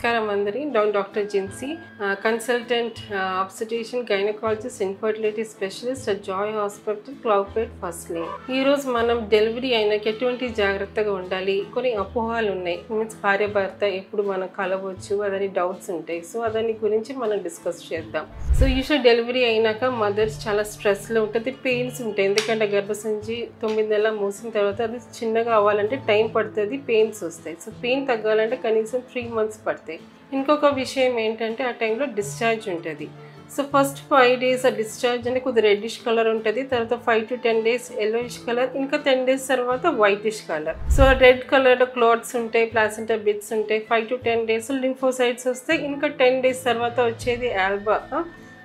Namaskaram Mandari, Dr. Jinsi, consultant, obstetrician, gynecologist, infertility specialist at Joy Hospital, Cloudpet, First Lane. ఈ రోజు మనం delivery అయినాక ఎటువంటి జాగ్రత్తగా ఉండాలి, కొన్ని అపోహలు ఉన్నాయి. మీన్స్ భార్య భర్త ఎప్పుడు మనం కలవచ్చు అదని డౌట్స్ ఉంటాయి. సో అదని గురించి మనం డిస్కస్ చేద్దాం. సో యూజువల్ డెలివరీ అయినాక మదర్స్ చాలా స్ట్రెస్లో ఉంటుంది, పెయిన్స్ ఉంటాయి. ఎందుకంటే గర్భసంచి 9 నెలల మూసిన తర్వాత అది చిన్నగా అవ్వాలంటే టైం పడుతుంది, పెయిన్స్ వస్తాయి. సో పెయిన్ తగ్గాలంటే కనీసం 3 months పడతాయి. ఇంకొక విషయం ఏంటంటే ఆ టైంలో డిశ్చార్జ్ ఉంటుంది. సో ఫస్ట్ 5 days ఆ డిశ్చార్జ్ అంటే కొద్దిగా రెడ్డిష్ కలర్ ఉంటుంది. తర్వాత 5 to 10 days ఎల్లోయిష్ కలర్, ఇంకా 10 days తర్వాత వైటిష్ కలర్. సో రెడ్ కలర్లో క్లాట్స్ ఉంటాయి, ప్లాసెంటా బిట్స్ ఉంటాయి. 5 to 10 days లింఫోసైట్స్ వస్తాయి. ఇంకా 10 days తర్వాత వచ్చేది ఆల్బా.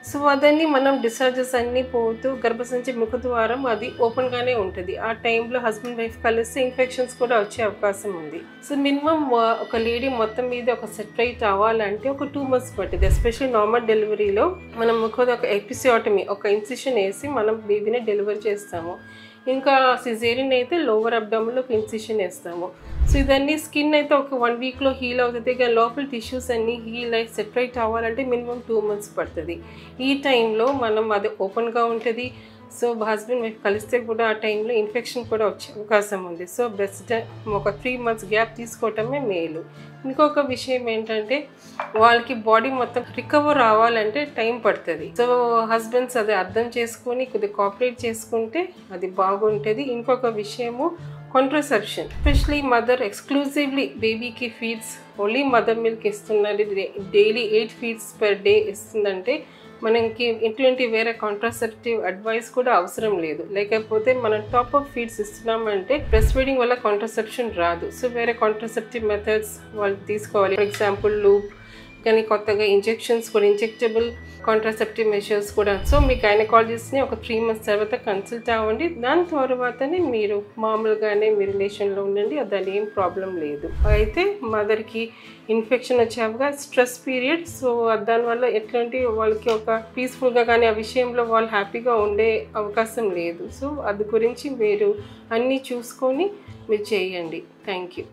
సో అదన్నీ మనం డిశ్చార్జెస్ అన్నీ పోతూ గర్భసంచి ముఖద్వారం అది ఓపెన్గానే ఉంటుంది. ఆ టైంలో హస్బెండ్ వైఫ్ కలిస్తే ఇన్ఫెక్షన్స్ కూడా వచ్చే అవకాశం ఉంది. సో మినిమం ఒక లేడీ మొత్తం మీద ఒక సెపరేట్ అవ్వాలంటే ఒక 2 months పట్టింది. ఎస్పెషల్లీ నార్మల్ డెలివరీలో మనం ముఖం ఒక ఎపిసియోటమీ, ఒక ఇన్సిషన్ వేసి మనం బేబీని డెలివరీ చేస్తాము. ఇంకా సిజేరియన్ అయితే లోవర్ అబ్డామిన్లో ఒక ఇన్సిషన్ వేస్తాము. సో ఇదన్నీ స్కిన్ అయితే ఒక 1 weekలో హీల్ అవుతుంది. ఇక లోపల టిష్యూస్ అన్నీ హీల్ అయి సెపరేట్ అవ్వాలంటే మినిమం 2 months పడుతుంది. ఈ టైంలో మనం అది ఓపెన్గా ఉంటుంది. సో హస్బెండ్ వైఫ్ కలిస్తే కూడా ఆ టైంలో ఇన్ఫెక్షన్ కూడా వచ్చే అవకాశం ఉంది. సో బెస్ట్ ఒక 3 months గ్యాప్ తీసుకోవటమే మేలు. ఇంకొక విషయం ఏంటంటే వాళ్ళకి బాడీ మొత్తం రికవర్ అవ్వాలంటే టైం పడుతుంది. సో హస్బెండ్స్ అది అర్థం చేసుకొని కొద్దిగా కోఆపరేట్ చేసుకుంటే అది బాగుంటుంది. ఇంకొక విషయము కాంట్రసెప్షన్, ఎస్పెషలీ మదర్ ఎక్స్క్లూజివ్లీ బేబీకి ఫీడ్స్ ఓన్లీ మదర్ మిల్క్ ఇస్తున్నది, డైలీ 8 feeds per day ఇస్తుందంటే మనకి ఎటువంటి వేరే కాంట్రాసెప్టివ్ అడ్వైస్ కూడా అవసరం లేదు. లేకపోతే మనం టాప్ అప్ ఫీడ్స్ ఇస్తున్నామంటే బ్రెస్ట్ ఫీడింగ్ వల్ల కాంట్రాసెప్షన్ రాదు. సో వేరే కాంట్రాసెప్టివ్ మెథడ్స్ వాళ్ళు తీసుకోవాలి. ఫర్ ఎగ్జాంపుల్ లూప్, కానీ కొత్తగా ఇంజెక్షన్స్ కూడా, ఇంజెక్టబుల్ కాంట్రాసెప్టివ్ మెషర్స్ కూడా. సో మీ గైనకాలజిస్ట్ని ఒక 3 months తర్వాత కన్సల్ట్ అవ్వండి. దాని తర్వాతనే మీరు మామూలుగానే మీ రిలేషన్లో ఉండండి, దాని ఏం ప్రాబ్లం లేదు. అయితే మదర్కి ఇన్ఫెక్షన్ వచ్చాక స్ట్రెస్ పీరియడ్, సో దానివల్ల ఎట్లాంటి వాళ్ళకి ఒక పీస్ఫుల్గా కానీ ఆ విషయంలో వాళ్ళు హ్యాపీగా ఉండే అవకాశం లేదు. సో అది గురించి మీరు అన్నీ చూసుకొని మీరు చేయండి. Thank you.